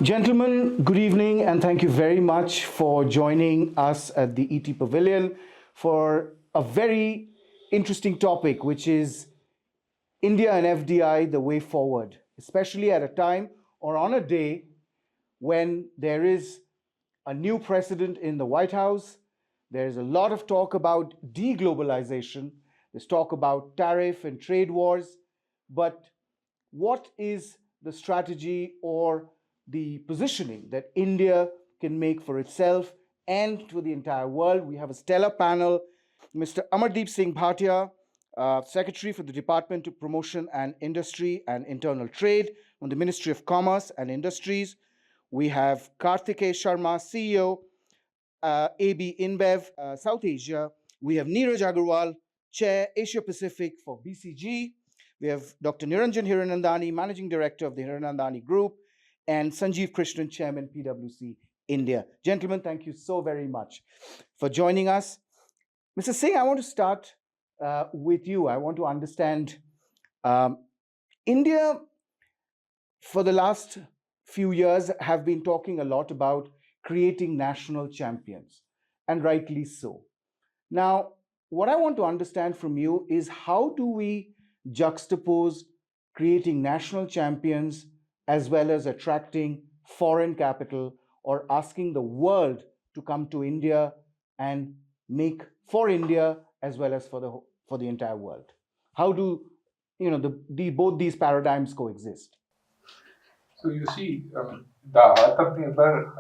Gentlemen, good evening, and thank you very much for joining us at the ET Pavilion for a very interesting topic, which is India and FDI, the way forward, especially at a time or on a day when there is a new president in the White House. There's a lot of talk about deglobalization. There's talk about tariff and trade wars. But what is the strategy or the positioning that India can make for itself and to the entire world? We have a stellar panel. Mr. Amardeep Singh Bhatia, Secretary for the Department of Promotion and Industry and Internal Trade on the Ministry of Commerce and Industries. We have Kartikeya Sharma, CEO, AB InBev, South Asia. We have Neeraj Aggarwal, Chair, Asia Pacific for BCG. We have Dr. Niranjan Hiranandani, Managing Director of the Hiranandani Group, and Sanjeev, Krishan, Chairman, PwC India. Gentlemen, thank you so very much for joining us. Mr. Singh, I want to start with you. I want to understand India, for the last few years, have been talking a lot about creating national champions, and rightly so. Now, what I want to understand from you is how do we juxtapose creating national champions as well as attracting foreign capital or asking the world to come to India and make for India as well as for the entire world? How do both these paradigms coexist? So you see, the heart of the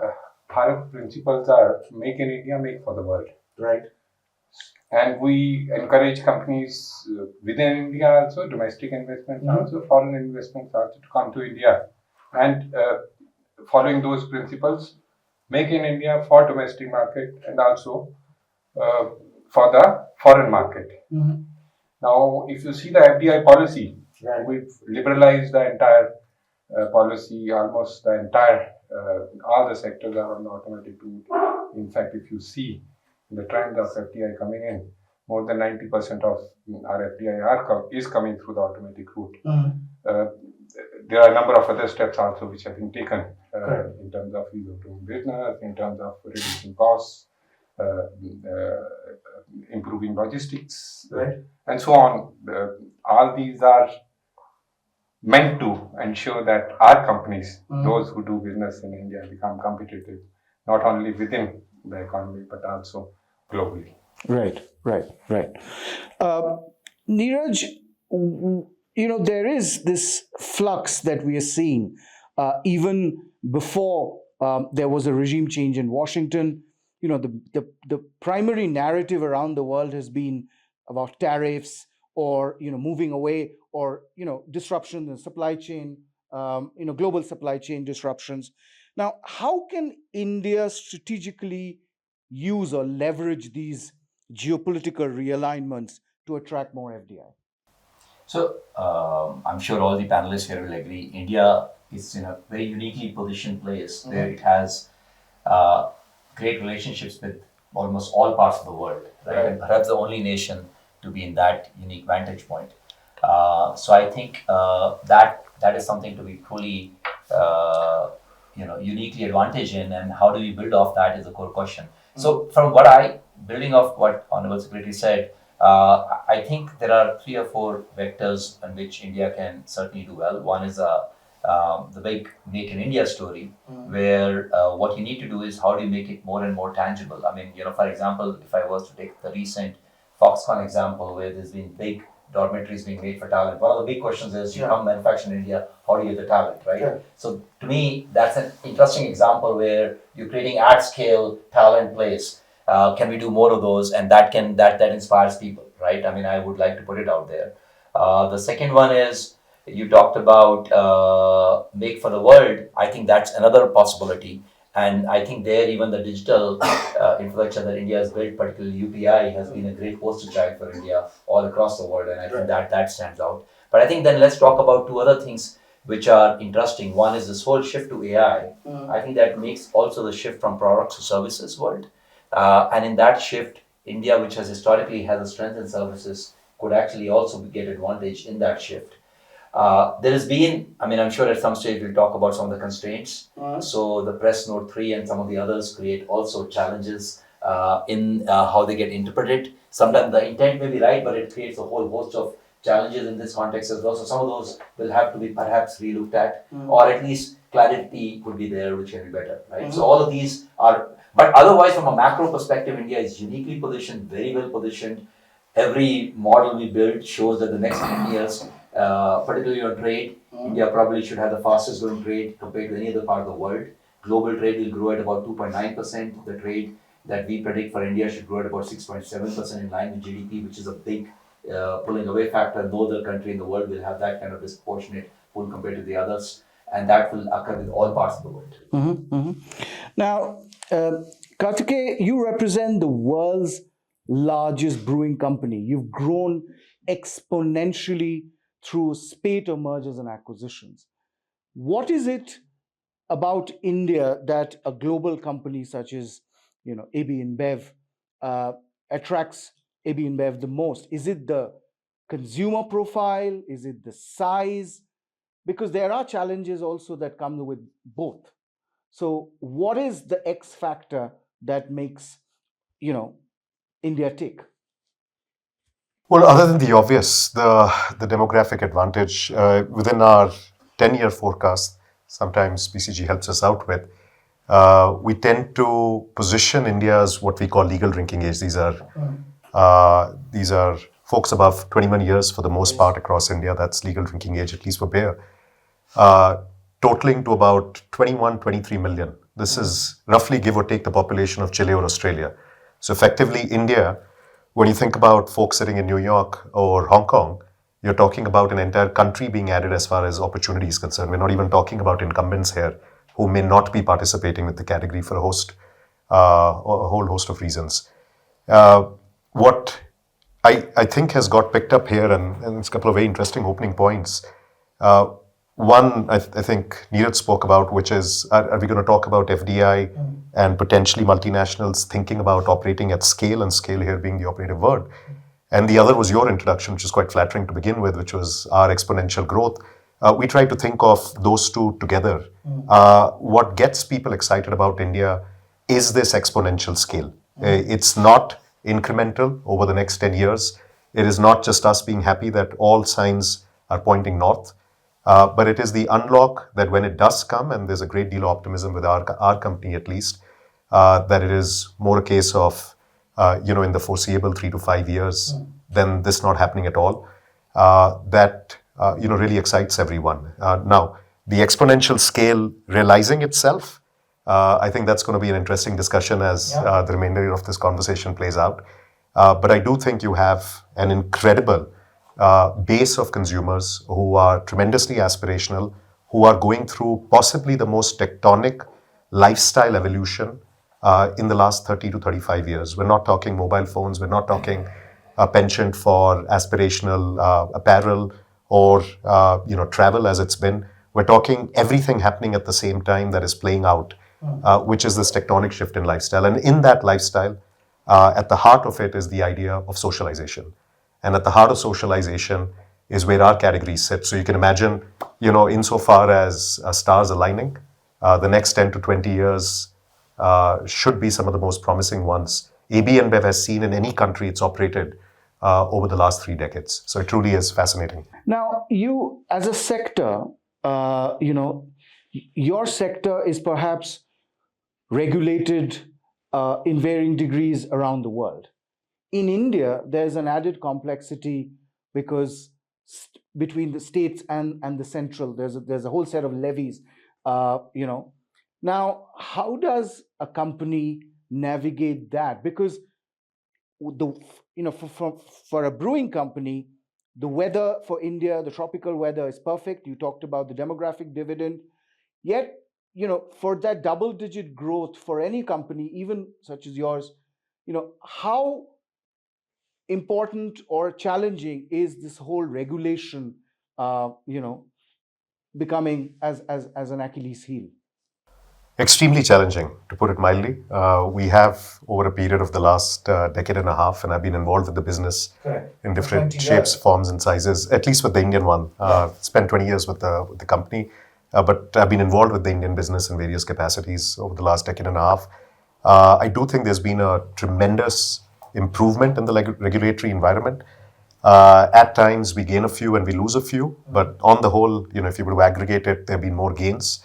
Bharat principles are make in India, make for the world. Right. And we encourage companies within India also, domestic investments also, foreign investments also to come to India. And following those principles, make in India for domestic market and also for the foreign market. Now, if you see the FDI policy, we've liberalized the entire policy, almost the entire, all the sectors are on the automatic route. In fact, if you see the trend of FDI coming in, more than 90% of our FDI is coming through the automatic route. There are a number of other steps also which have been taken in terms of ease of doing business, in terms of reducing costs, improving logistics, and so on. All these are meant to ensure that our companies, those who do business in India, become competitive, not only within the economy, but also globally. Right. Neeraj, there is this flux that we are seeing even before there was a regime change in Washington. The primary narrative around the world has been about tariffs or moving away or disruptions in supply chain, global supply chain disruptions. Now, how can India strategically use or leverage these geopolitical realignments to attract more FDI? So, I'm sure all the panelists here will agree, India is in a very uniquely positioned place where it has great relationships with almost all parts of the world, right? And perhaps the only nation to be in that unique vantage point. So I think that is something to be truly, uniquely advantaged in, and how do we build off that is the core question. So from building off what Honorable Secretary said, I think there are 3 or 4 vectors in which India can certainly do well. One is the big Make in India story, where what you need to do is how do you make it more and more tangible. I mean, for example, if I was to take the recent Foxconn example, where there's been big dormitories being made for talent. One of the big questions is, you come manufacture in India, how do you get the talent, right? Yeah. So to me, that's an interesting example where you're creating at scale talent place. Can we do more of those? And that inspires people, right? I mean, I would like to put it out there. The second one is, you talked about make for the world. I think that's another possibility. And I think there, even the digital infrastructure that India has built, particularly UPI, has been a great poster child for India all across the world. And I think that stands out. But I think then let's talk about 2 other things which are interesting. One is this whole shift to AI. I think that makes also the shift from products to services world. And in that shift, India, which has historically has a strength in services, could actually also get advantage in that shift. There has been, I mean, I'm sure at some stage we'll talk about some of the constraints. So the press note 3 and some of the others create also challenges in how they get interpreted. Sometimes the intent may be right, but it creates a whole host of challenges in this context as well. So some of those will have to be perhaps relooked at, or at least clarity could be there, which can be better, right? So all of these are, but otherwise, from a macro perspective, India is uniquely positioned, very well positioned. Every model we build shows that the next 10 years, particularly on trade, India probably should have the fastest growing trade compared to any other part of the world. Global trade will grow at about 2.9%. The trade that we predict for India should grow at about 6.7% in line with GDP, which is a big pulling away factor. No other country in the world will have that kind of disproportionate pull compared to the others, and that will occur with all parts of the world. Now, Kartikeya, you represent the world's largest brewing company. You've grown exponentially through a spate of mergers and acquisitions. What is it about India that a global company such as, AB InBev attracts AB InBev the most? Is it the consumer profile? Is it the size? Because there are challenges also that come with both. So, what is the X factor that makes, India tick? Well, other than the obvious, the demographic advantage within our 10-year forecast, sometimes BCG helps us out with, we tend to position India as what we call legal drinking age. These are folks above 21 years for the most part across India. That's legal drinking age, at least for beer, totaling to about 21, 23 million. This is roughly, give or take, the population of Chile or Australia. So effectively, India, when you think about folks sitting in New York or Hong Kong, you're talking about an entire country being added as far as opportunity is concerned. We're not even talking about incumbents here who may not be participating with the category for a whole host of reasons. What I think has got picked up here, and it's a couple of very interesting opening points. One, I think Neeraj spoke about, which is, are we going to talk about FDI and potentially multinationals thinking about operating at scale, and scale here being the operative word. And the other was your introduction, which is quite flattering to begin with, which was our exponential growth. We try to think of those two together. What gets people excited about India is this exponential scale. It's not incremental over the next 10 years. It is not just us being happy that all signs are pointing north. But it is the unlock that when it does come, and there's a great deal of optimism with our company at least, that it is more a case of, in the foreseeable 3 to 5 years, than this not happening at all, that, really excites everyone. Now, the exponential scale realizing itself, I think that's going to be an interesting discussion as the remainder of this conversation plays out. But I do think you have an incredible base of consumers who are tremendously aspirational, who are going through possibly the most tectonic lifestyle evolution in the last 30 to 35 years. We're not talking mobile phones, we're not talking a penchant for aspirational apparel or travel as it's been. We're talking everything happening at the same time that is playing out, which is this tectonic shift in lifestyle. And in that lifestyle, at the heart of it is the idea of socialization. And at the heart of socialization is where our categories sit. So you can imagine, insofar as stars aligning, the next 10 to 20 years should be some of the most promising ones AB InBev has seen in any country it's operated over the last 3 decades. So it truly is fascinating. Now, you as a sector, your sector is perhaps regulated in varying degrees around the world. In India, there's an added complexity because between the states and the central, there's a whole set of levies. Now, how does a company navigate that? Because for a brewing company, the weather for India, the tropical weather is perfect. You talked about the demographic dividend. Yet, for that double-digit growth for any company, even such as yours, how important or challenging is this whole regulation, becoming as an Achilles heel? Extremely challenging, to put it mildly. We have, over a period of the last decade and a half, and I've been involved with the business in different shapes, forms, and sizes, at least with the Indian one. Spent 20 years with the company, but I've been involved with the Indian business in various capacities over the last decade and a half. I do think there's been a tremendous improvement in the regulatory environment. At times, we gain a few and we lose a few, but on the whole, if you were to aggregate it, there have been more gains.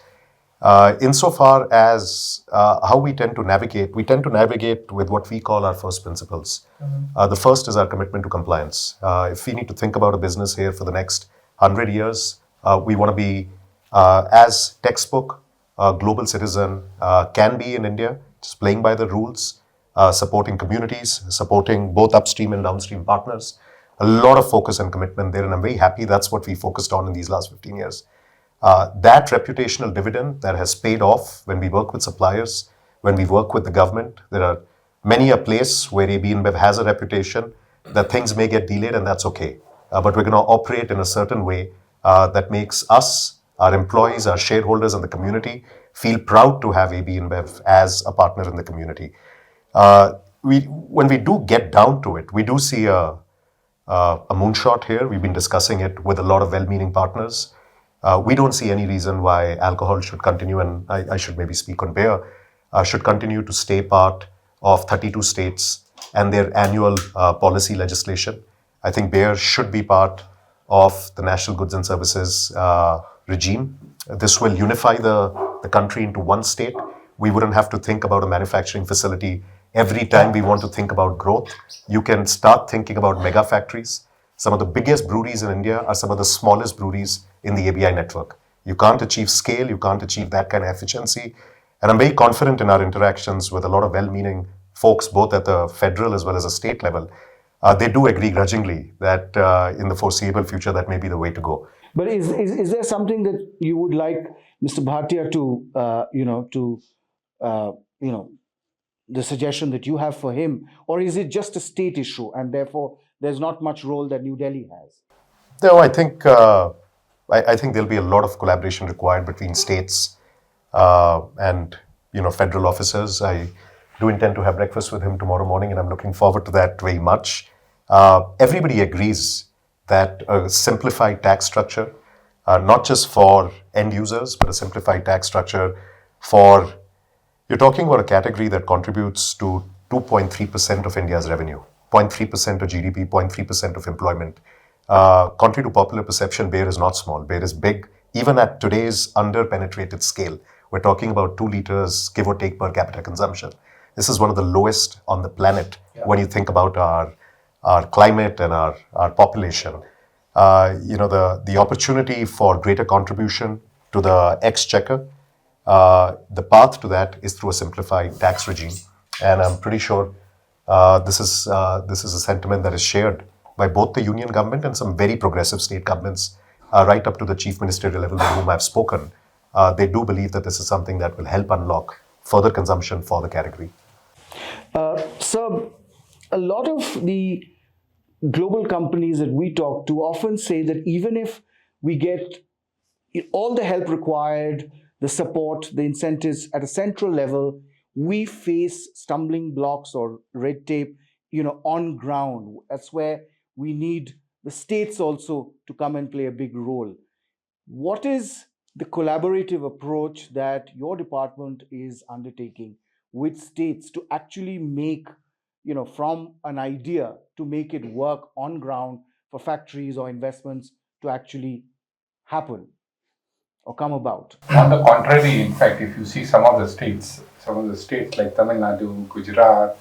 Insofar as how we tend to navigate with what we call our first principles. The first is our commitment to compliance. If we need to think about a business here for the next 100 years, we want to be as textbook global citizen can be in India, just playing by the rules, supporting communities, supporting both upstream and downstream partners. A lot of focus and commitment there, and I'm very happy that's what we focused on in these last 15 years. That reputational dividend that has paid off when we work with suppliers, when we work with the government. There are many a place where AB InBev has a reputation that things may get delayed, and that's okay. But we're going to operate in a certain way that makes us, our employees, our shareholders, and the community feel proud to have AB InBev as a partner in the community. When we do get down to it, we do see a moonshot here. We've been discussing it with a lot of well-meaning partners. We don't see any reason why alcohol should continue, and I should maybe speak on beer, should continue to stay part of 32 states and their annual policy legislation. I think beer should be part of the National Goods and Services regime. This will unify the country into one state. We wouldn't have to think about a manufacturing facility every time we want to think about growth. You can start thinking about mega factories. Some of the biggest breweries in India are some of the smallest breweries in the ABI network. You can't achieve scale, you can't achieve that kind of efficiency. And I'm very confident in our interactions with a lot of well-meaning folks, both at the federal as well as the state level. They do agree grudgingly that in the foreseeable future, that may be the way to go. But is there something that you would like Mr. Bhatia the suggestion that you have for him, or is it just a state issue and therefore there's not much role that New Delhi has? No, I think there'll be a lot of collaboration required between states and federal officers. I do intend to have breakfast with him tomorrow morning, and I'm looking forward to that very much. Everybody agrees that a simplified tax structure, not just for end users, but a simplified tax structure for, you're talking about a category that contributes to 2.3% of India's revenue, 0.3% of GDP, 0.3% of employment. Contrary to popular perception, beer is not small. Beer is big, even at today's under-penetrated scale. We're talking about 2 liters, give or take, per capita consumption. This is one of the lowest on the planet when you think about our climate and our population. The opportunity for greater contribution to the exchequer, the path to that is through a simplified tax regime. And I'm pretty sure this is a sentiment that is shared by both the union government and some very progressive state governments, right up to the chief ministerial level with whom I've spoken. They do believe that this is something that will help unlock further consumption for the category. So, a lot of the global companies that we talk to often say that even if we get all the help required, the support, the incentives at a central level, we face stumbling blocks or red tape, on ground. That's where we need the states also to come and play a big role. What is the collaborative approach that your department is undertaking with states to actually make, from an idea to make it work on ground for factories or investments to actually happen or come about? On the contrary, in fact, if you see some of the states like Tamil Nadu, Gujarat,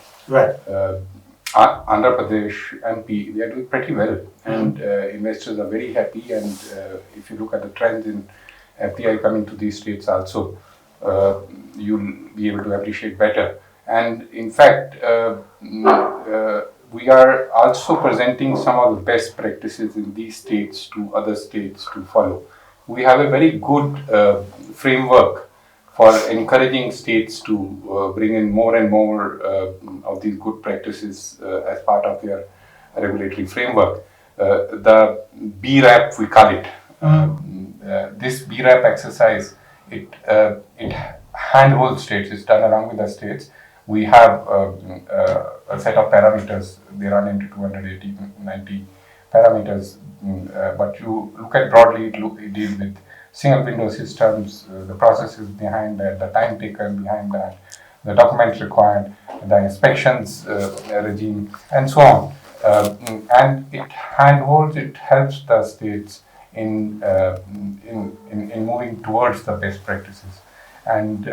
Andhra Pradesh, MP, they are doing pretty well, and investors are very happy. And if you look at the trends in FDI coming to these states also, you'll be able to appreciate better. And in fact, we are also presenting some of the best practices in these states to other states to follow. We have a very good framework for encouraging states to bring in more and more of these good practices as part of their regulatory framework. The BRAP, we call it. This BRAP exercise, it handhold states. It's done along with the states. We have a set of parameters. They run into 280, 90 parameters. But you look at broadly, it deals with single window systems, the processes behind that, the time taken behind that, the documents required, the inspections regime, and so on. And it handholds, it helps the states in moving towards the best practices. And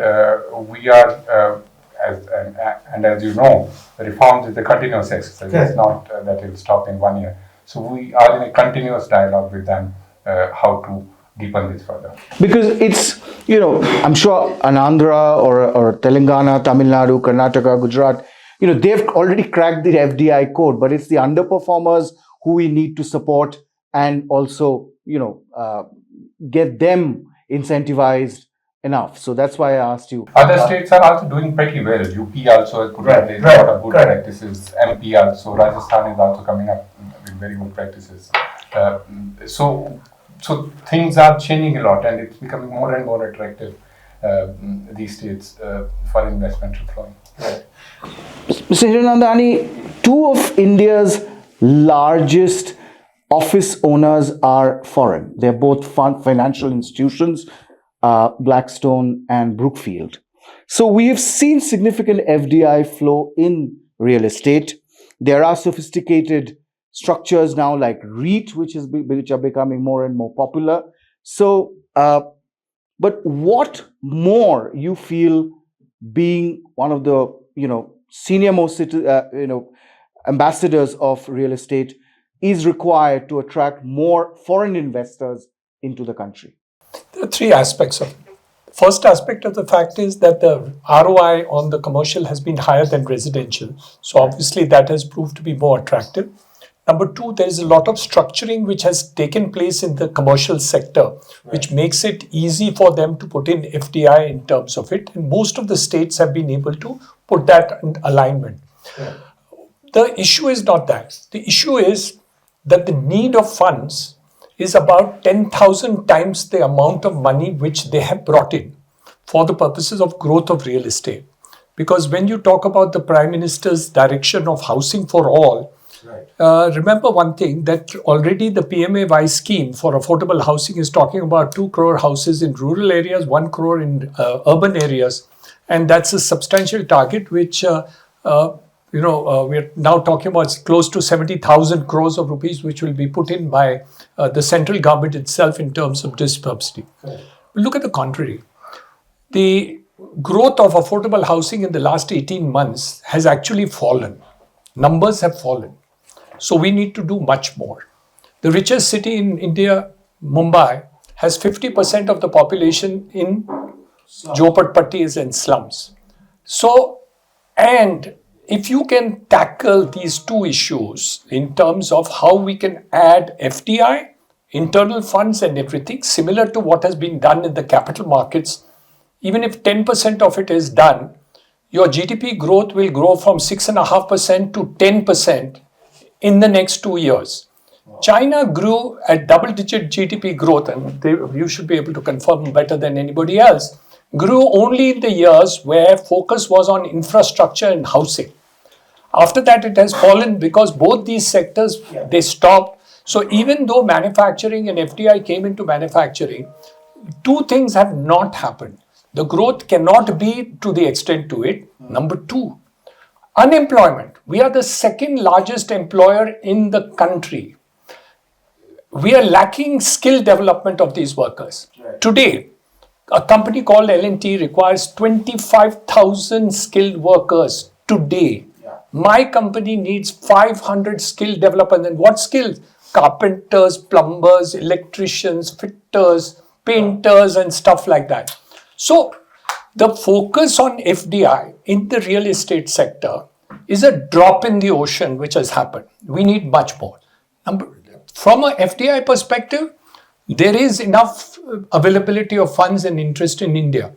we are, as you know, reforms is a continuous exercise. It's not that it will stop in 1 year. So we are in a continuous dialogue with them how to deepen this further. Because it's, I'm sure an Andhra or Telangana, Tamil Nadu, Karnataka, Gujarat, they've already cracked the FDI code, but it's the underperformers who we need to support and also, get them incentivized enough. So that's why I asked you. Other states are also doing pretty well. UP also has put in place a lot of good practices. MP also, Rajasthan is also coming up with very good practices. So things are changing a lot, and it's becoming more and more attractive, these states, for investment to flow. Mr. Hiranandani, two of India's largest office owners are foreign. They're both financial institutions, Blackstone and Brookfield. So we have seen significant FDI flow in real estate. There are sophisticated structures now like REIT, which are becoming more and more popular. So, but what more you feel, being one of the senior most ambassadors of real estate, is required to attract more foreign investors into the country? There are three aspects of it. First aspect of the fact is that the ROI on the commercial has been higher than residential. So obviously that has proved to be more attractive. Number two, there is a lot of structuring which has taken place in the commercial sector, which makes it easy for them to put in FDI in terms of it. And most of the states have been able to put that in alignment. Yeah. The issue is not that. The issue is that the need of funds is about 10,000 times the amount of money which they have brought in for the purposes of growth of real estate. Because when you talk about the Prime Minister's direction of housing for all, remember one thing, that already the PMAY scheme for affordable housing is talking about 2 crore houses in rural areas, 1 crore in urban areas. And that's a substantial target which we're now talking about close to 70,000 crores of rupees, which will be put in by the central government itself in terms of this subsidy. Look at the contrary. The growth of affordable housing in the last 18 months has actually fallen. Numbers have fallen. So we need to do much more. The richest city in India, Mumbai, has 50% of the population in jhopatpattis and slums. So, and if you can tackle these two issues in terms of how we can add FDI, internal funds and everything, similar to what has been done in the capital markets, even if 10% of it is done, your GDP growth will grow from 6.5% to 10% in the next 2 years. China grew at double-digit GDP growth, and you should be able to confirm better than anybody else, grew only in the years where focus was on infrastructure and housing. After that, it has fallen because both these sectors, they stopped. So even though manufacturing and FDI came into manufacturing, two things have not happened. The growth cannot be to the extent to it. Number two, unemployment. We are the second largest employer in the country. We are lacking skill development of these workers. Today, a company called L&T requires 25,000 skilled workers today. My company needs 500 skilled developers. And what skills? Carpenters, plumbers, electricians, fitters, painters, and stuff like that. So the focus on FDI in the real estate sector is a drop in the ocean which has happened. We need much more. From a FDI perspective, there is enough availability of funds and interest in India.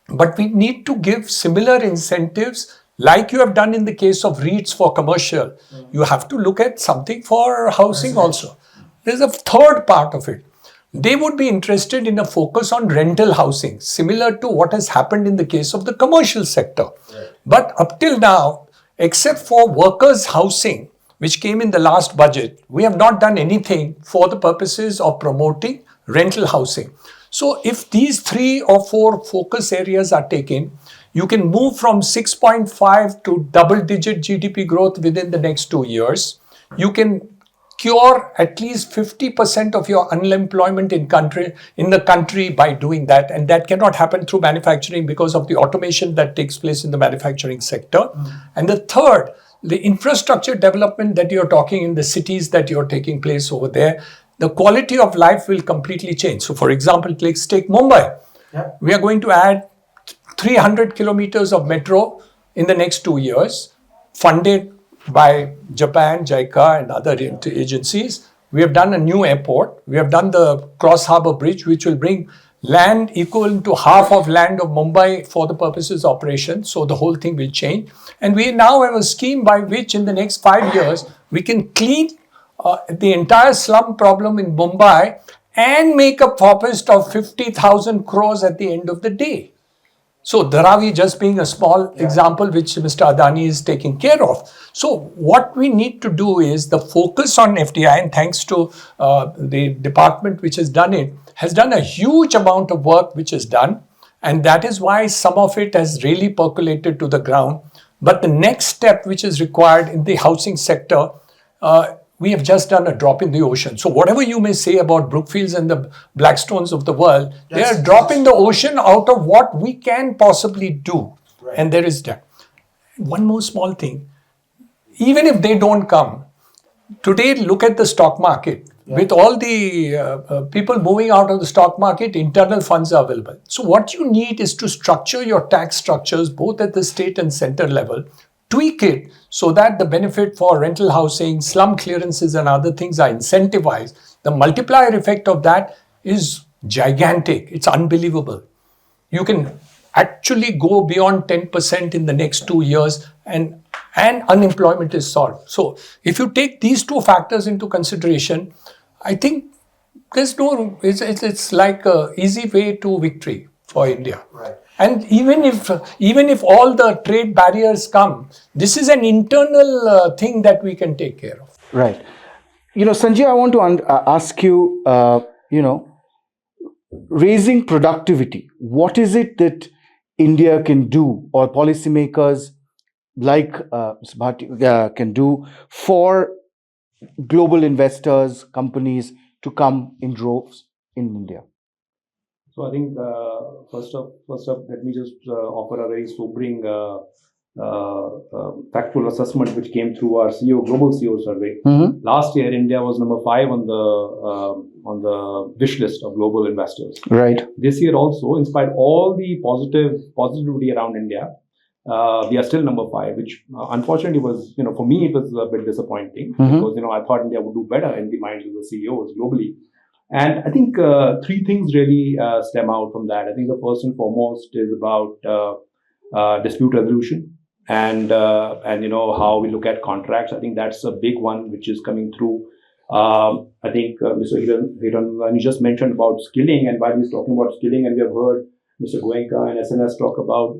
But we need to give similar incentives like you have done in the case of REITs for commercial. You have to look at something for housing also. There's a third part of it. they would be interested in a focus on rental housing, similar to what has happened in the case of the commercial sector. Right. But up till now, except for workers' housing, which came in the last budget, we have not done anything for the purposes of promoting rental housing. So if these 3 or 4 focus areas are taken, you can move from 6.5 to double-digit GDP growth within the next 2 years. You can cure at least 50% of your unemployment in the country by doing that. And that cannot happen through manufacturing because of the automation that takes place in the manufacturing sector. And the third, the infrastructure development that you're talking in the cities that you're taking place over there, the quality of life will completely change. So for example, let's take Mumbai. Yeah. We are going to add 300 kilometers of metro in the next 2 years, funded by Japan, JICA and other agencies. We have done a new airport. We have done the Cross Harbour Bridge, which will bring land equal to half of land of Mumbai for the purposes of operation. So the whole thing will change. And we now have a scheme by which in the next 5 years, we can clean the entire slum problem in Mumbai and make a profit of 50,000 crores at the end of the day. So Dharavi just being a small example which Mr. Adani is taking care of. So what we need to do is the focus on FDI, and thanks to the department which has done it, has done a huge amount of work which is done. And that is why some of it has really percolated to the ground. But the next step which is required in the housing sector, we have just done a drop in the ocean. So whatever you may say about Brookfields and the Blackstones of the world, they are dropping the ocean out of what we can possibly do. Right. And there is that. One more small thing. Even if they don't come, today look at the stock market. Yeah. With all the people moving out of the stock market, internal funds are available. So what you need is to structure your tax structures both at the state and center level, tweak it so that the benefit for rental housing, slum clearances and other things are incentivized. The multiplier effect of that is gigantic. It's unbelievable. You can actually go beyond 10% in the next 2 years and unemployment is solved. So if you take these 2 factors into consideration, I think it's like an easy way to victory for India. Right. And even if all the trade barriers come, this is an internal thing that we can take care of. Right. Sanjay, I want to ask you, raising productivity. What is it that India can do, or policymakers like Mr. Bhatia can do for global investors, companies to come in droves in India? So I think first up, let me just offer a very sobering factual assessment which came through our global CEO survey. Mm-hmm. Last year, India was number 5 on the wish list of global investors. Right. This year also, in spite of all the positivity around India, we are still number 5, which unfortunately was, for me, it was a bit disappointing. Mm-hmm. Because, I thought India would do better in the minds of the CEOs globally. And I think 3 things really stem out from that. I think the first and foremost is about dispute resolution and how we look at contracts. I think that's a big one which is coming through. I think Mr. Hiranandani just mentioned about skilling, and while he's talking about skilling, and we have heard Mr. Goenka and SNS talk about,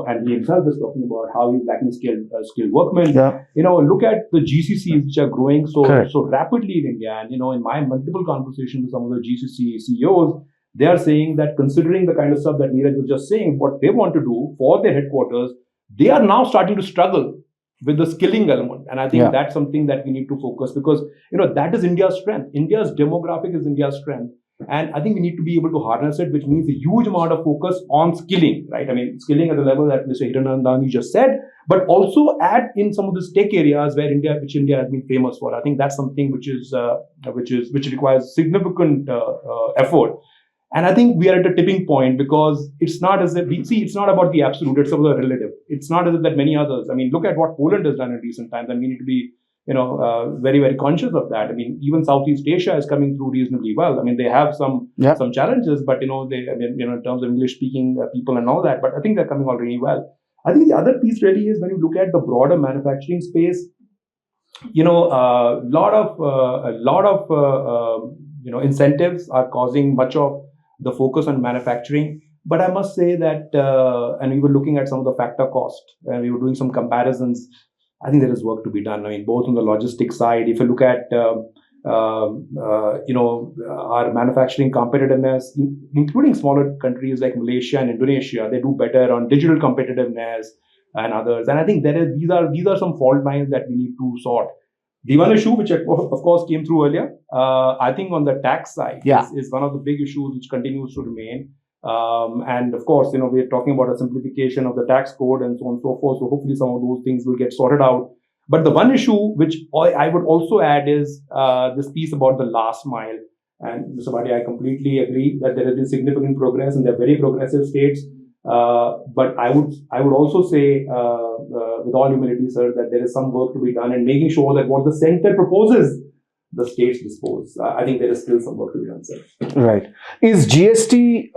and he himself is talking about how he's lacking skilled workmen. Yeah. Look at the GCCs which are growing so rapidly in India. And, in my multiple conversations with some of the GCC CEOs, they are saying that considering the kind of stuff that Neeraj was just saying, what they want to do for their headquarters, they are now starting to struggle with the skilling element. And I think that's something that we need to focus, because, that is India's strength. India's demographic is India's strength. And I think we need to be able to harness it, which means a huge amount of focus on skilling, right? I mean, skilling at the level that Mr. Hiranandani just said, but also add in some of the tech areas which India has been famous for. I think that's something which requires significant effort. And I think we are at a tipping point, because it's not as if it's not about the absolute, it's about the relative. It's not as if that many others. I mean, look at what Poland has done in recent times, and we need to be very, very conscious of that. I mean, even Southeast Asia is coming through reasonably well. I mean, they have some challenges, but in terms of English-speaking people and all that. But I think they're coming already well. I think the other piece really is when you look at the broader manufacturing space. A lot of incentives are causing much of the focus on manufacturing. But I must say that, and we were looking at some of the factor cost, and we were doing some comparisons. I think there is work to be done. I mean, both on the logistics side, if you look at our manufacturing competitiveness, including smaller countries like Malaysia and Indonesia, they do better on digital competitiveness and others. And I think these are some fault lines that we need to sort. The one issue which of course came through earlier, I think on the tax side is one of the big issues which continues to remain. And of course, we're talking about a simplification of the tax code and so on and so forth. So hopefully some of those things will get sorted out. But the one issue which I would also add is this piece about the last mile. And Mr. Bhatia, I completely agree that there has been significant progress and they're very progressive states. But I would also say, with all humility, sir, that there is some work to be done in making sure that what the center proposes, the states dispose. I think there is still some work to be done, sir. Right. Is GST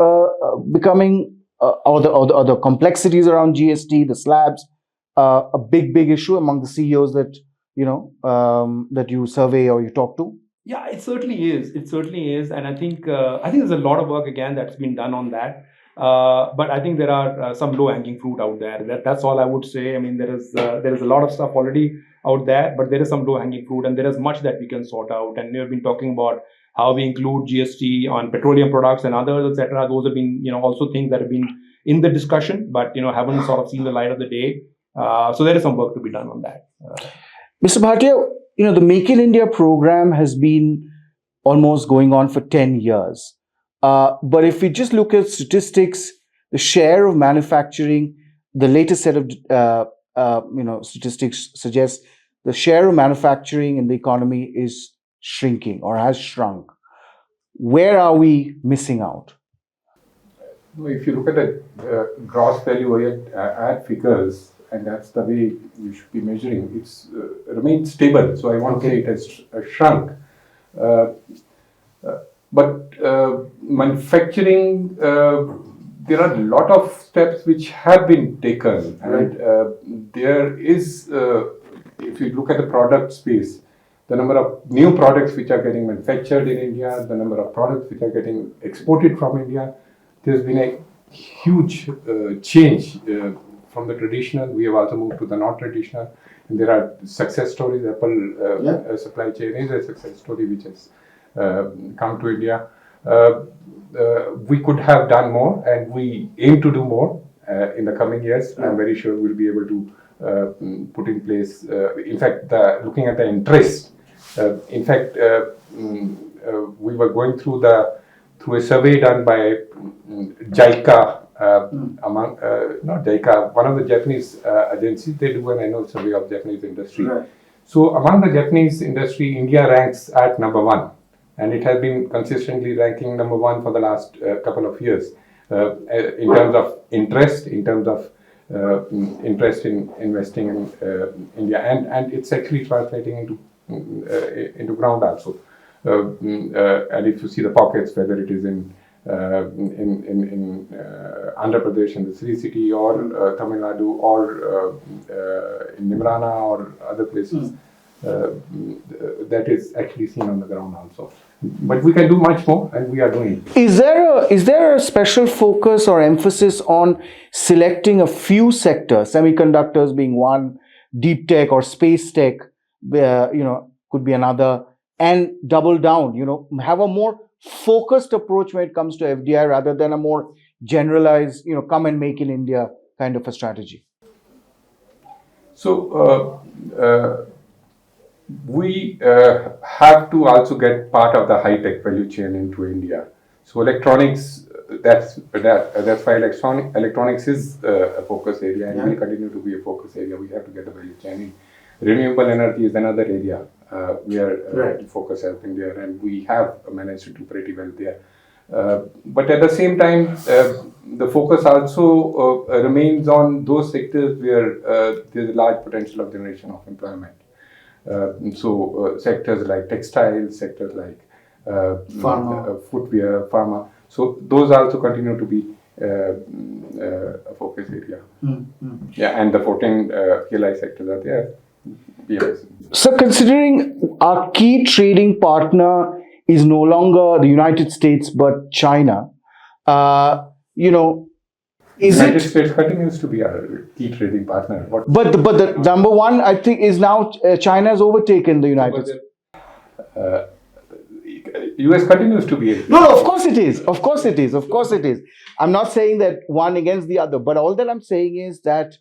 becoming, or the complexities around GST, the slabs, a big issue among the CEOs that that you survey or you talk to? Yeah, it certainly is. It certainly is, and I think there's a lot of work again that's been done on that. But I think there are some low-hanging fruit out there. That's all I would say. I mean, there is a lot of stuff already out there, but there is some low-hanging fruit, and there is much that we can sort out. And we've been talking about how we include GST on petroleum products and others, etc. Those have been, also things that have been in the discussion, but haven't sort of seen the light of the day. So there is some work to be done on that. Mr. Bhatia, the Make in India program has been almost going on for 10 years. But if we just look at statistics, the share of manufacturing, the latest set of statistics suggests the share of manufacturing in the economy is shrinking or has shrunk. Where are we missing out? If you look at the gross value add figures, and that's the way you should be measuring, it's remained stable. So I won't say it has shrunk. But manufacturing, there are a lot of steps which have been taken, and there is, if you look at the product space, the number of new products which are getting manufactured in India, the number of products which are getting exported from India, there's been a huge change from the traditional. We have also moved to the non-traditional, and there are success stories. Apple supply chain is a success story which has come to India. We could have done more, and we aim to do more in the coming years. I'm very sure we'll be able to put in place. In fact, looking at the interest. We were going through a survey done by JICA. Not JICA, one of the Japanese agencies. They do an annual survey of Japanese industry. Right. So among the Japanese industry, India ranks at number 1. And it has been consistently ranking number 1 for the last couple of years in terms of interest, in investing in India, and it's actually translating into ground also. And if you see the pockets, whether it is in Andhra Pradesh in the Sri City, or Tamil Nadu, or in Nimrana, or other places, that is actually seen on the ground also. But we can do much more, and we are doing it. Is there a special focus or emphasis on selecting a few sectors, semiconductors being one, deep tech or space tech, could be another, and double down, have a more focused approach when it comes to FDI rather than a more generalized, come and make in India kind of a strategy? So, we have to also get part of the high-tech value chain into India. So electronics, that's why electronics is a focus area, and will continue to be a focus area. We have to get the value chain in. Renewable energy is another area we are to focus as India, and we have managed to do pretty well there. But at the same time, the focus also remains on those sectors where there's a large potential of generation of employment. So sectors like textiles, sectors like footwear, pharma. So those also continue to be a focus area. Yeah, and the 14 PLI sectors are there. Yes. So considering our key trading partner is no longer the United States but China, you know, is United it? States continues to be our key trading partner. But the number one, I think, is now China has overtaken the United States. US continues to be. No, of course it is. Of course it is. Of course it is. I'm not saying that one against the other, but all that I'm saying is that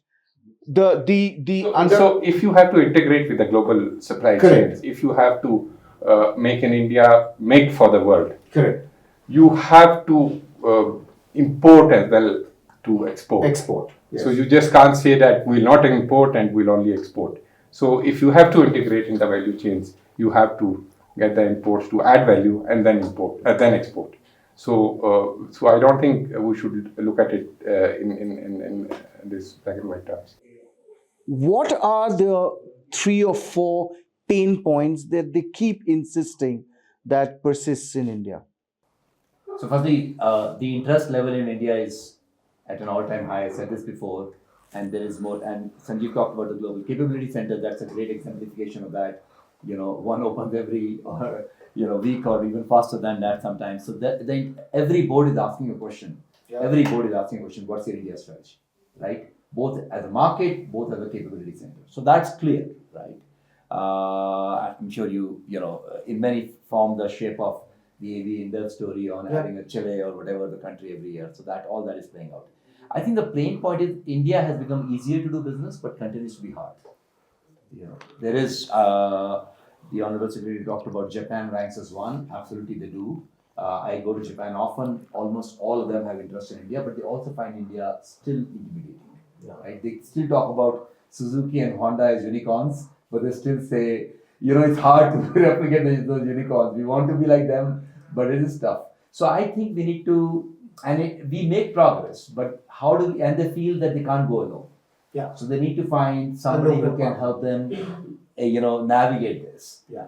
So if you have to integrate with the global supply chains, if you have to make in India, make for the world, correct, you have to import as well to export. yes. So you just can't say that we'll not import and we'll only export. So if you have to integrate in the value chains, you have to get the imports to add value and then import, then export. So I don't think we should look at it in this black and white terms. What are the 3 or 4 pain points that they keep insisting that persists in India? So firstly, the interest level in India is at an all-time high. I said this before, and there is more. And Sanjeev talked about the Global Capability Center. That's a great exemplification of that. You know, one opens every week or even faster than that sometimes. So every board is asking a question. Yeah. Every board is asking a question. What's your India strategy, right? Both as a market, both as a capability center. So that's clear, right? I'm sure you in many form the shape of the InBev story on having a Chile or whatever the country every year. So that all that is playing out. I think the plain point is India has become easier to do business, but continues to be hard. There is the Honorable Secretary talked about Japan ranks as one. Absolutely, they do. I go to Japan often. Almost all of them have interest in India, but they also find India still intimidating. Yeah. Right? They still talk about Suzuki and Honda as unicorns, but they still say, it's hard to replicate those unicorns. We want to be like them, but it is tough. So I think we need to, we make progress, but how do we, and they feel that they can't go alone. Yeah. So they need to find somebody who can help them, navigate this. Yeah.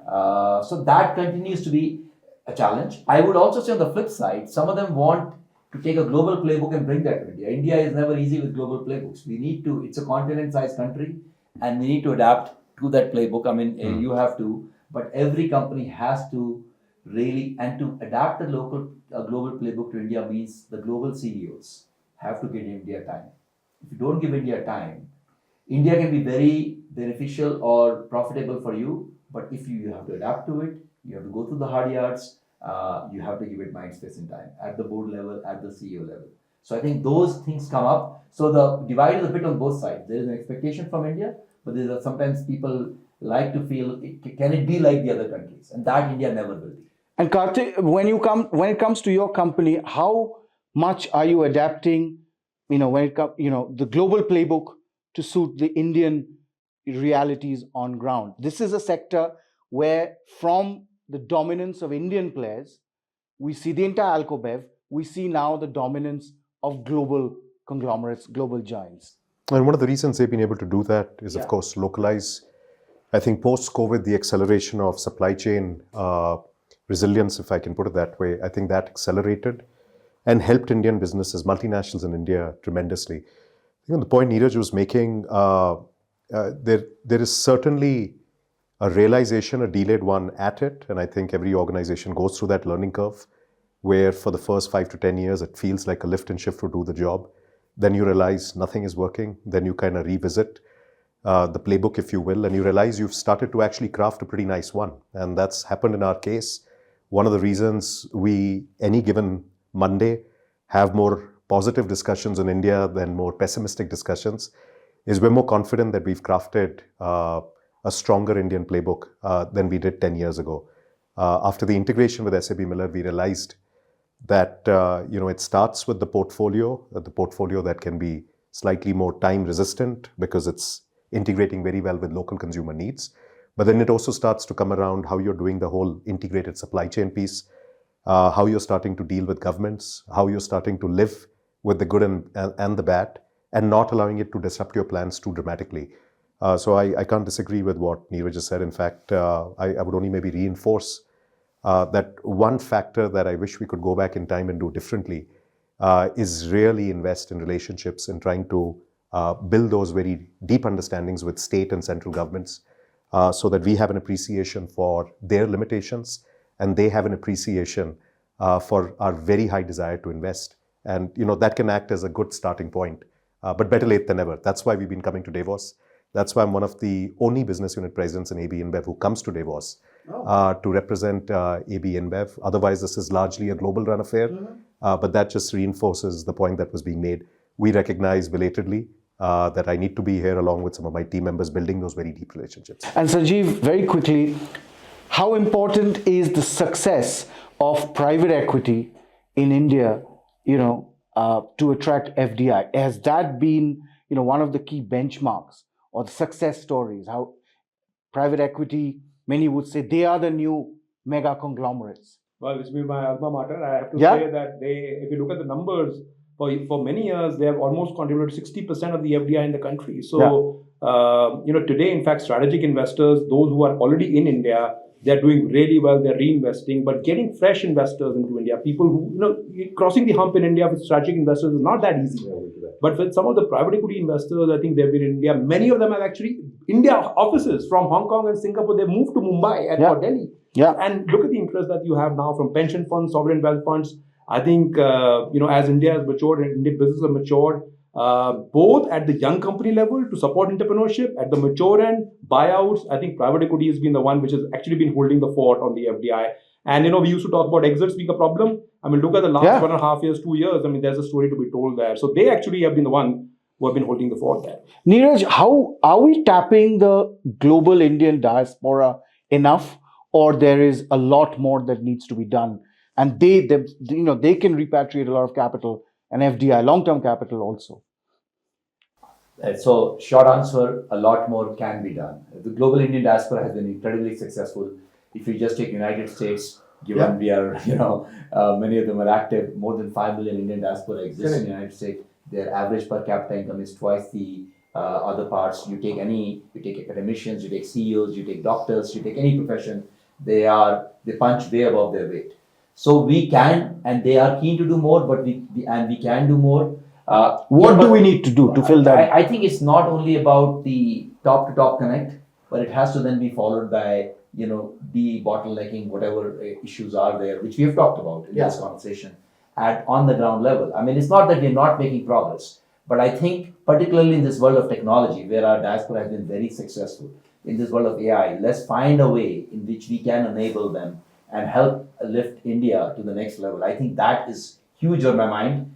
So that continues to be a challenge. I would also say on the flip side, some of them want to take a global playbook and bring that to India. India is never easy with global playbooks. It's a continent-sized country, and we need to adapt to that playbook. I mean, you have to, but every company has to really, and to adapt a global playbook to India means the global CEOs have to give India time. If you don't give India time, India can be very beneficial or profitable for you, but if you have to adapt to it, you have to go through the hard yards, you have to give it mind space and time at the board level, at the CEO level. So I think those things come up. So the divide is a bit on both sides. There is an expectation from India, but there are sometimes people like to feel, can it be like the other countries? And that India never will be. And Kartik, when it comes to your company, how much are you adapting, when it comes, the global playbook to suit the Indian realities on ground? This is a sector where from the dominance of Indian players, we see the entire alcobev, we see now the dominance of global conglomerates, global giants. And one of the reasons they've been able to do that is, of course, localize. I think post-COVID, the acceleration of supply chain resilience, if I can put it that way, I think that accelerated and helped Indian businesses, multinationals in India tremendously. I think the point Neeraj was making, there is certainly a realization, a delayed one at it. And I think every organization goes through that learning curve where for the first 5 to 10 years, it feels like a lift and shift to do the job. Then you realize nothing is working. Then you kind of revisit the playbook, if you will, and you realize you've started to actually craft a pretty nice one. And that's happened in our case. One of the reasons we, any given Monday, have more positive discussions in India than more pessimistic discussions is we're more confident that we've crafted a stronger Indian playbook than we did 10 years ago. After the integration with SAB Miller, we realized that it starts with the portfolio that can be slightly more time resistant because it's integrating very well with local consumer needs. But then it also starts to come around how you're doing the whole integrated supply chain piece, how you're starting to deal with governments, how you're starting to live with the good and the bad, and not allowing it to disrupt your plans too dramatically. So I can't disagree with what Neeraj just said. In fact, I would only maybe reinforce that one factor that I wish we could go back in time and do differently is really invest in relationships and trying to build those very deep understandings with state and central governments so that we have an appreciation for their limitations and they have an appreciation for our very high desire to invest. And that can act as a good starting point. But better late than never. That's why we've been coming to Davos. That's why I'm one of the only business unit presidents in AB InBev who comes to Davos to represent AB InBev. Otherwise, this is largely a global run affair. But that just reinforces the point that was being made. We recognize belatedly that I need to be here along with some of my team members building those very deep relationships. And Sanjeev, very quickly, how important is the success of private equity in India, to attract FDI? Has that been, one of the key benchmarks or the success stories? How private equity, many would say they are the new mega conglomerates. Well, this will be my alma mater. I have to say that if you look at the numbers, for many years, they have almost contributed 60% of the FDI in the country. So, today, in fact, strategic investors, those who are already in India, they're doing really well, they're reinvesting, but getting fresh investors into India, people who, crossing the hump in India with strategic investors is not that easy. But with some of the private equity investors, I think they've been in India. Many of them have actually India offices from Hong Kong and Singapore. They moved to Mumbai or Delhi. And look at the interest that you have now from pension funds, sovereign wealth funds. I think, as India has matured and Indian business has matured, both at the young company level to support entrepreneurship, at the mature end, buyouts, I think private equity has been the one which has actually been holding the fort on the FDI. And, we used to talk about exits being a problem. I mean, look at the last 1.5 years, 2 years. I mean, there's a story to be told there. So they actually have been the one who have been holding the fort there. Neeraj, how are we tapping the global Indian diaspora enough, or there is a lot more that needs to be done? And they can repatriate a lot of capital and FDI, long-term capital also. So, short answer, a lot more can be done. The global Indian diaspora has been incredibly successful. If you just take United States, given we are, many of them are active, more than 5 million Indian diaspora exists in the United States. Their average per capita income is twice the other parts. You take academicians, you take CEOs, you take doctors, you take any profession, they punch way above their weight. So we can, and they are keen to do more, but we can do more. What do we need to do to fill that? I think it's not only about the top-to-top connect, but it has to then be followed by, de-bottlenecking whatever issues are there, which we have talked about in this conversation, on the ground level. I mean, it's not that we're not making progress, but I think particularly in this world of technology, where our diaspora has been very successful, in this world of AI, let's find a way in which we can enable them and help lift India to the next level. I think that is huge on my mind.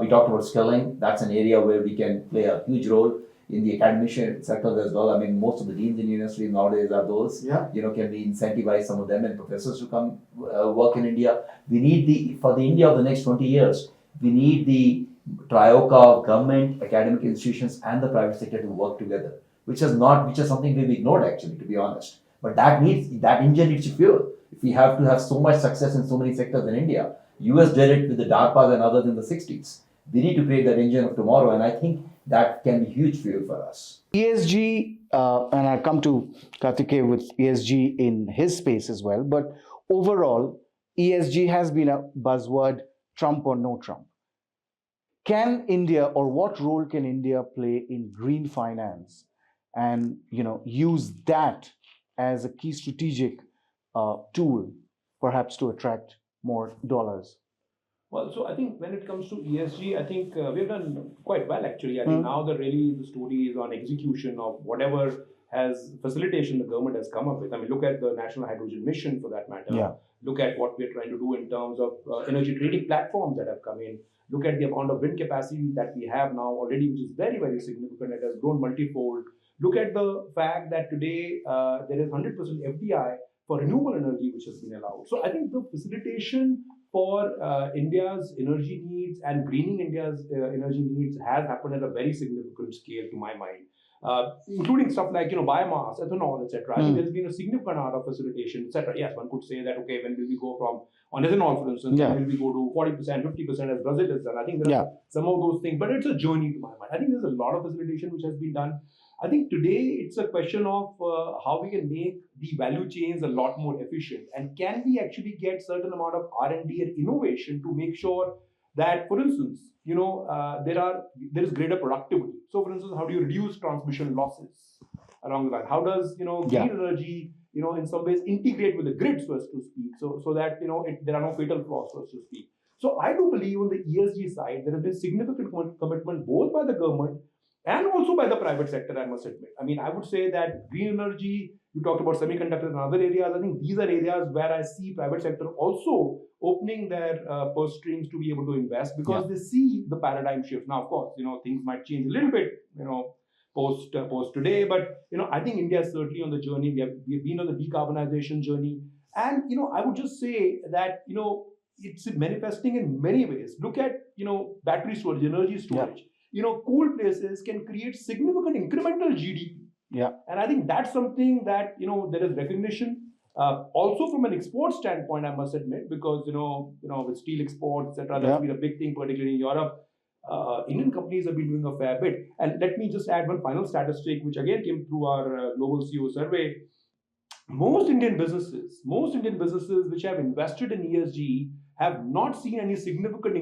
We talked about skilling. That's an area where we can play a huge role in the academician sector as well. I mean, most of the deans in university nowadays are those. Can we incentivize some of them and professors to come work in India? We need for the India of the next 20 years, we need the trioca of government, academic institutions, and the private sector to work together, which is something we've ignored actually, to be honest. But that engine needs to fuel. If we have to have so much success in so many sectors in India, US did it with the DARPAs and others in the 60s. We need to create that engine of tomorrow, and I think that can be huge fuel for us. ESG, and I'll come to Kartikeya with ESG in his space as well, but overall, ESG has been a buzzword, Trump or no Trump. Can India, or what role can India play in green finance and use that as a key strategic tool, perhaps to attract more dollars? Well, so I think when it comes to ESG, I think we've done quite well actually. I think now the story is on execution of whatever facilitation the government has come up with. I mean, look at the National Hydrogen Mission for that matter. Look at what we're trying to do in terms of energy trading platforms that have come in. Look at the amount of wind capacity that we have now already, which is very, very significant. It has grown multifold. Look at the fact that today there is 100% FDI for renewable energy, which has been allowed. So I think the facilitation for India's energy needs and greening India's energy needs has happened at a very significant scale, to my mind, including stuff like biomass, ethanol, etc. I think there has been a significant amount of facilitation, etc. Yes, one could say that when will we go from on ethanol, for instance, when will we go to 40%, 50% as Brazil has done? I think there are some of those things, but it's a journey to my mind. I think there's a lot of facilitation which has been done. I think today it's a question of how we can make the value chains a lot more efficient, and can we actually get certain amount of R&D and innovation to make sure that, for instance, there is greater productivity. So, for instance, how do you reduce transmission losses along the line? How does green energy in some ways integrate with the grid, so as to speak, so that there are no fatal flaws, so as to speak. So I do believe on the ESG side there has been significant commitment both by the government and also by the private sector, I must admit. I mean, I would say that green energy, you talked about semiconductors and other areas. I think these are areas where I see private sector also opening their purse strings to be able to invest, because they see the paradigm shift. Now, of course, things might change a little bit, post today, but I think India is certainly on the journey. We have been on the decarbonization journey, and I would just say that it's manifesting in many ways. Look at battery storage, energy storage. Cool places can create significant incremental GDP. Yeah. And I think that's something that, there is recognition. Also from an export standpoint, I must admit, because, with steel exports, etc., that's been a big thing, particularly in Europe. Indian companies have been doing a fair bit. And let me just add one final statistic, which again came through our global CEO survey. Most Indian businesses which have invested in ESG have not seen any significant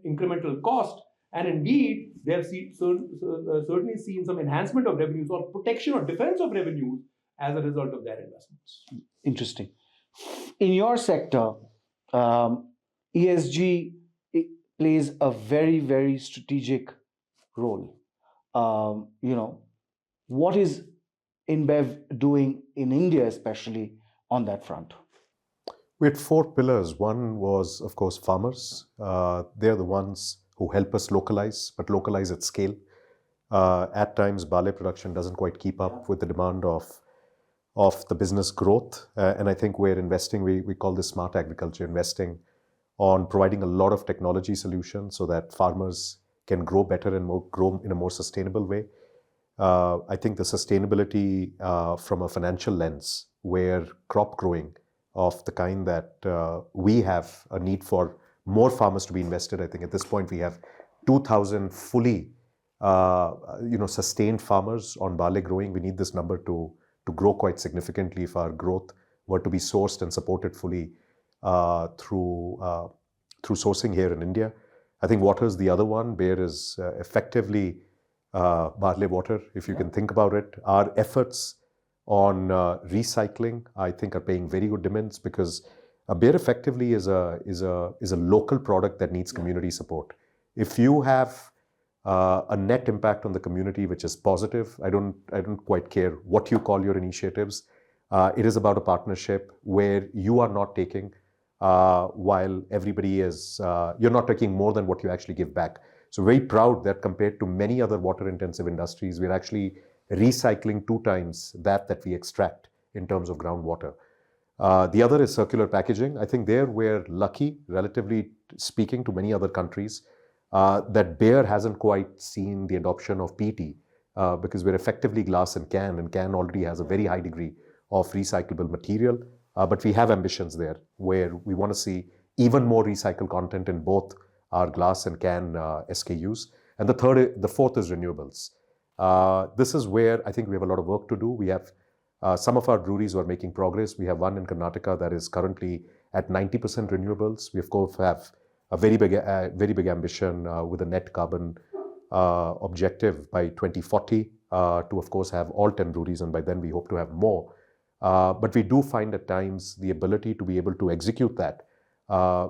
incremental cost. And indeed, they have certainly seen some enhancement of revenues or protection or defense of revenues as a result of their investments. Interesting. In your sector, ESG plays a very, very strategic role. What is InBev doing in India, especially on that front? We had 4 pillars. One was, of course, farmers. They're the ones who help us localize, but localize at scale. At times, barley production doesn't quite keep up with the demand of the business growth. And I think we're investing, we call this smart agriculture, investing on providing a lot of technology solutions so that farmers can grow better and grow in a more sustainable way. I think the sustainability from a financial lens, where crop growing of the kind that we have a need for more farmers to be invested. I think at this point we have 2,000 fully sustained farmers on barley growing. We need this number to grow quite significantly if our growth were to be sourced and supported fully through sourcing here in India. I think water is the other one. Beer is effectively barley water, if you can think about it. Our efforts on recycling, I think, are paying very good dividends, because beer effectively is a local product that needs community support. If you have a net impact on the community which is positive, I don't quite care what you call your initiatives. It is about a partnership where you are not taking while everybody is, you're not taking more than what you actually give back. So very proud that compared to many other water-intensive industries, we're actually recycling 2 times that we extract in terms of groundwater. The other is circular packaging. I think there we're lucky, relatively speaking, to many other countries, that beer hasn't quite seen the adoption of PET, because we're effectively glass and can already has a very high degree of recyclable material. But we have ambitions there where we want to see even more recycled content in both our glass and can SKUs. And the fourth is renewables. This is where I think we have a lot of work to do. We have some of our breweries who are making progress. We have one in Karnataka that is currently at 90% renewables. We of course have a very big ambition with a net carbon objective by 2040 to of course have all 10 breweries, and by then we hope to have more. But we do find at times the ability to be able to execute that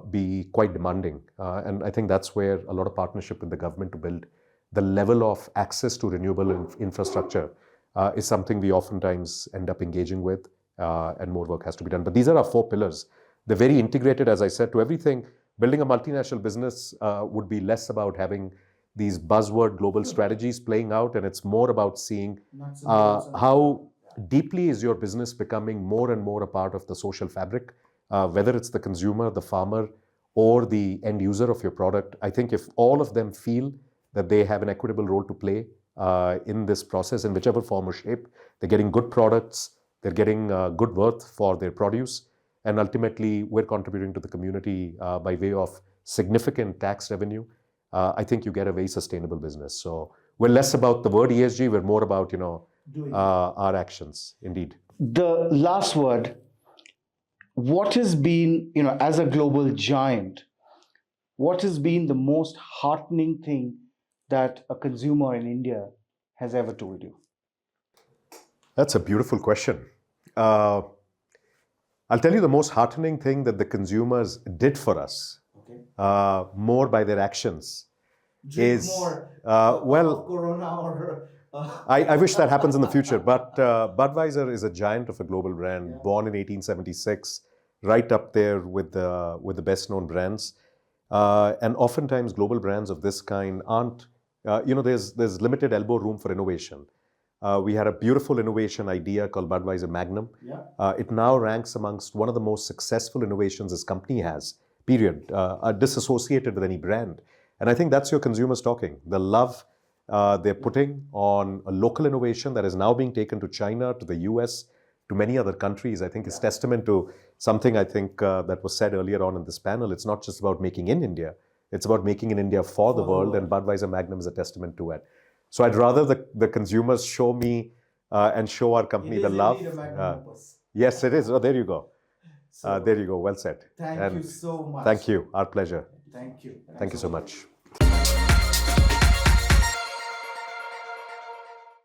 be quite demanding. And I think that's where a lot of partnership with the government to build the level of access to renewable infrastructure is something we oftentimes end up engaging with, and more work has to be done. But these are our 4 pillars. They're very integrated, as I said, to everything. Building a multinational business would be less about having these buzzword global strategies playing out, and it's more about seeing how deeply is your business becoming more and more a part of the social fabric, whether it's the consumer, the farmer, or the end user of your product. I think if all of them feel that they have an equitable role to play in this process, in whichever form or shape, they're getting good products, they're getting good worth for their produce, and ultimately we're contributing to the community by way of significant tax revenue, I think you get a very sustainable business. So we're less about the word ESG, we're more about, our actions, indeed. The last word, what has been, as a global giant, what has been the most heartening thing that a consumer in India has ever told you? That's a beautiful question. I'll tell you the most heartening thing that the consumers did for us, Okay. more by their actions, Drink is more well. of Corona or. I wish that happens in the future, but Budweiser is a giant of a global brand, born in 1876, right up there with the best known brands. And oftentimes, global brands of this kind aren't. There's limited elbow room for innovation. We had a beautiful innovation idea called Budweiser Magnum. Yeah. It now ranks amongst one of the most successful innovations this company has, period, disassociated with any brand. And I think that's your consumers talking. The love they're putting on a local innovation that is now being taken to China, to the US, to many other countries, I think is testament to something I think that was said earlier on in this panel. It's not just about making in India, it's about making in India for the world, and Budweiser Magnum is a testament to it. So I'd rather the consumers show me and show our company the love. Yes, it is. Oh, there you go. There you go. Well said. Thank you so much. Thank you. Our pleasure. Thank you. Thank you so much.